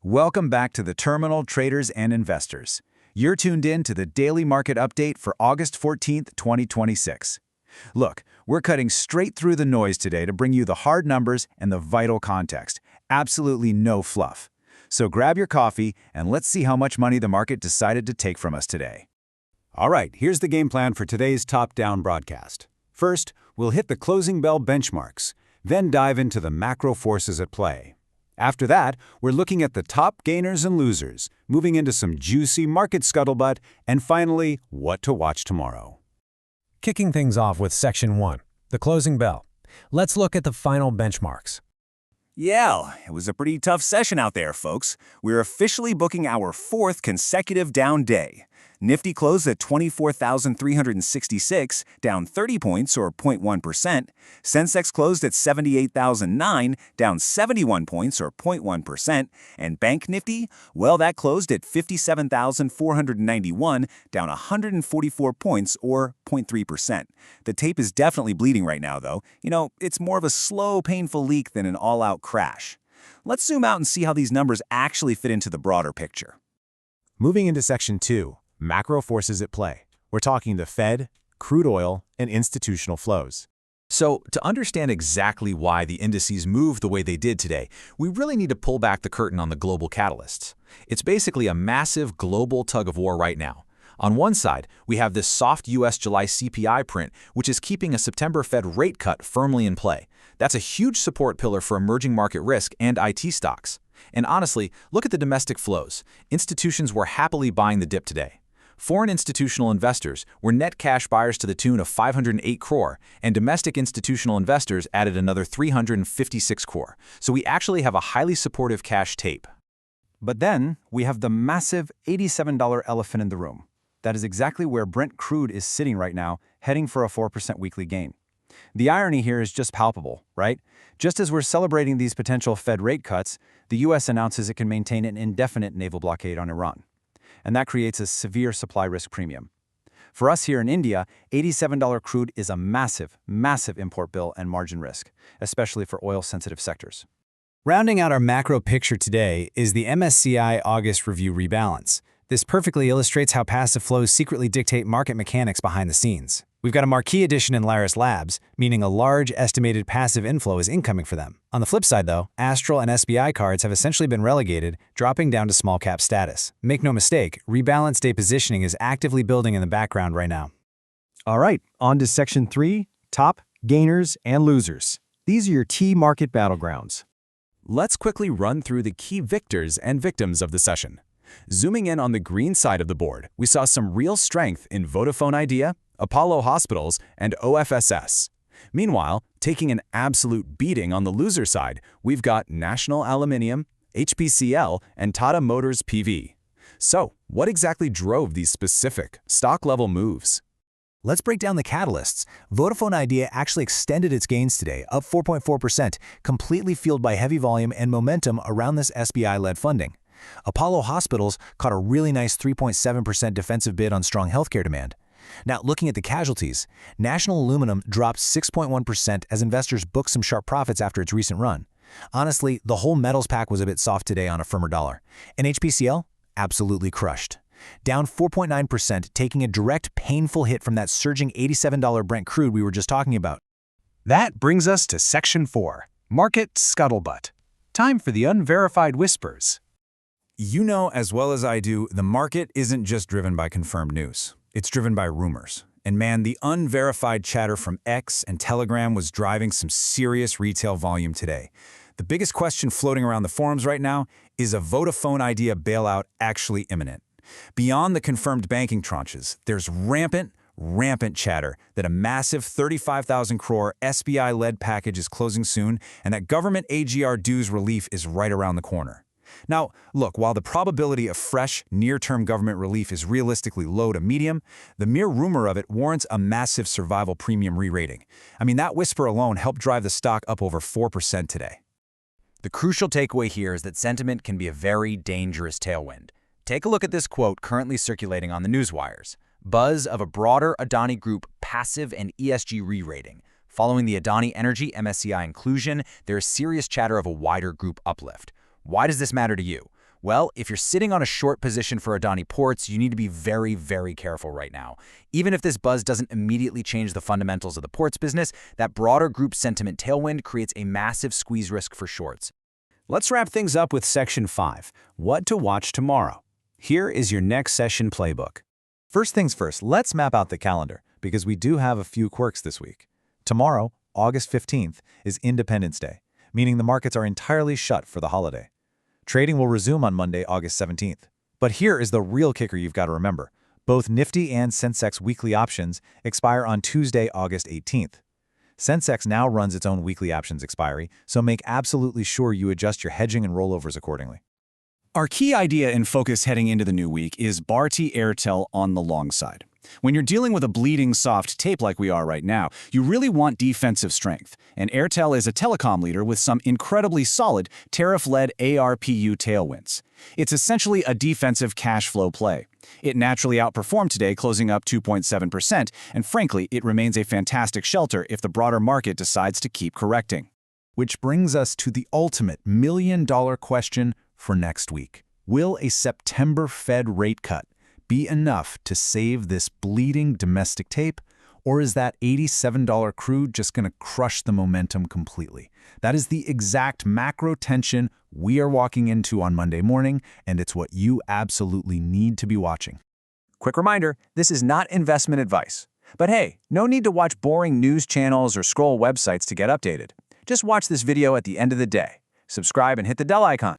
Welcome back to the Terminal Traders and Investors. You're tuned in to the daily market update for August 14th, 2026. Look, we're cutting straight through the noise today to bring you the hard numbers and the vital context. Absolutely no fluff. So grab your coffee and let's see how much money the market decided to take from us today. All right, here's the game plan for today's top-down broadcast. First, we'll hit the closing bell benchmarks, then dive into the macro forces at play. After that, we're looking at the top gainers and losers, moving into some juicy market scuttlebutt, and finally, what to watch tomorrow. Kicking things off with Section 1, the closing bell. Let's look at the final benchmarks. Yeah, it was a pretty tough session out there, folks. We're officially booking our fourth consecutive down day. Nifty closed at 24,366, down 30 points or 0.1%. Sensex closed at 78,009, down 71 points or 0.1%. And Bank Nifty, well, that closed at 57,491, down 144 points or 0.3%. The tape is definitely bleeding right now, though. You know, it's more of a slow, painful leak than an all-out crash. Let's zoom out and see how these numbers actually fit into the broader picture. Moving into Section 2. Macro forces at play. We're talking the Fed, crude oil, and institutional flows. So, to understand exactly why the indices moved the way they did today, we really need to pull back the curtain on the global catalysts. It's basically a massive global tug-of-war right now. On one side, we have this soft U.S. July CPI print, which is keeping a September Fed rate cut firmly in play. That's a huge support pillar for emerging market risk and IT stocks. And honestly, look at the domestic flows. Institutions were happily buying the dip today. Foreign institutional investors were net cash buyers to the tune of 508 crore, and domestic institutional investors added another 356 crore. So we actually have a highly supportive cash tape. But then, we have the massive $87 elephant in the room. That is exactly where Brent crude is sitting right now, heading for a 4% weekly gain. The irony here is just palpable, right? Just as we're celebrating these potential Fed rate cuts, the U.S. announces it can maintain an indefinite naval blockade on Iran. And that creates a severe supply risk premium. For us here in India, $87 crude is a massive, massive import bill and margin risk, especially for oil-sensitive sectors. Rounding out our macro picture today is the MSCI August Review Rebalance. This perfectly illustrates how passive flows secretly dictate market mechanics behind the scenes. We've got a marquee addition in Lyris Labs, meaning a large estimated passive inflow is incoming for them. On the flip side, though, Astral and SBI cards have essentially been relegated, dropping down to small cap status. Make no mistake, Rebalance Day positioning is actively building in the background right now. All right, on to Section 3, top, gainers, and losers. These are your T market battlegrounds. Let's quickly run through the key victors and victims of the session. Zooming in on the green side of the board, we saw some real strength in Vodafone Idea, Apollo Hospitals, and OFSS. Meanwhile, taking an absolute beating on the loser side, we've got National Aluminium, HPCL, and Tata Motors PV. So, what exactly drove these specific stock-level moves? Let's break down the catalysts. Vodafone Idea actually extended its gains today, up 4.4%, completely fueled by heavy volume and momentum around this SBI-led funding. Apollo Hospitals caught a really nice 3.7% defensive bid on strong healthcare demand. Now, looking at the casualties, National Aluminum dropped 6.1% as investors booked some sharp profits after its recent run. Honestly, the whole metals pack was a bit soft today on a firmer dollar. And HPCL? Absolutely crushed. Down 4.9%, taking a direct, painful hit from that surging $87 Brent crude we were just talking about. That brings us to Section 4, Market Scuttlebutt. Time for the unverified whispers. You know as well as I do, the market isn't just driven by confirmed news. It's driven by rumors. And man, the unverified chatter from X and Telegram was driving some serious retail volume today. The biggest question floating around the forums right now is a Vodafone Idea bailout actually imminent? Beyond the confirmed banking tranches, there's rampant chatter that a massive 35,000 crore SBI-led package is closing soon and that government AGR dues relief is right around the corner. Now, look, while the probability of fresh, near-term government relief is realistically low to medium, the mere rumor of it warrants a massive survival premium re-rating. I mean, that whisper alone helped drive the stock up over 4% today. The crucial takeaway here is that sentiment can be a very dangerous tailwind. Take a look at this quote currently circulating on the newswires. Buzz of a broader Adani Group passive and ESG re-rating. Following the Adani Energy MSCI inclusion, there is serious chatter of a wider group uplift. Why does this matter to you? Well, if you're sitting on a short position for Adani Ports, you need to be very, very careful right now. Even if this buzz doesn't immediately change the fundamentals of the ports business, that broader group sentiment tailwind creates a massive squeeze risk for shorts. Let's wrap things up with Section 5, What to Watch Tomorrow. Here is your next session playbook. First things first, let's map out the calendar, because we do have a few quirks this week. Tomorrow, August 15th, is Independence Day, meaning the markets are entirely shut for the holiday. Trading will resume on Monday, August 17th. But here is the real kicker you've got to remember. Both Nifty and Sensex weekly options expire on Tuesday, August 18th. Sensex now runs its own weekly options expiry, so make absolutely sure you adjust your hedging and rollovers accordingly. Our key idea and focus heading into the new week is BHARTIARTL on the long side. When you're dealing with a bleeding soft tape like we are right now, you really want defensive strength, and Airtel is a telecom leader with some incredibly solid tariff-led ARPU tailwinds. It's essentially a defensive cash flow play. It naturally outperformed today, closing up 2.7%, and frankly, it remains a fantastic shelter if the broader market decides to keep correcting. Which brings us to the ultimate million-dollar question for next week. Will a September Fed rate cut be enough to save this bleeding domestic tape, or is that $87 crude just going to crush the momentum completely? That is the exact macro tension we are walking into on Monday morning, and it's what you absolutely need to be watching. Quick reminder, this is not investment advice. But hey, no need to watch boring news channels or scroll websites to get updated. Just watch this video at the end of the day. Subscribe and hit the bell icon.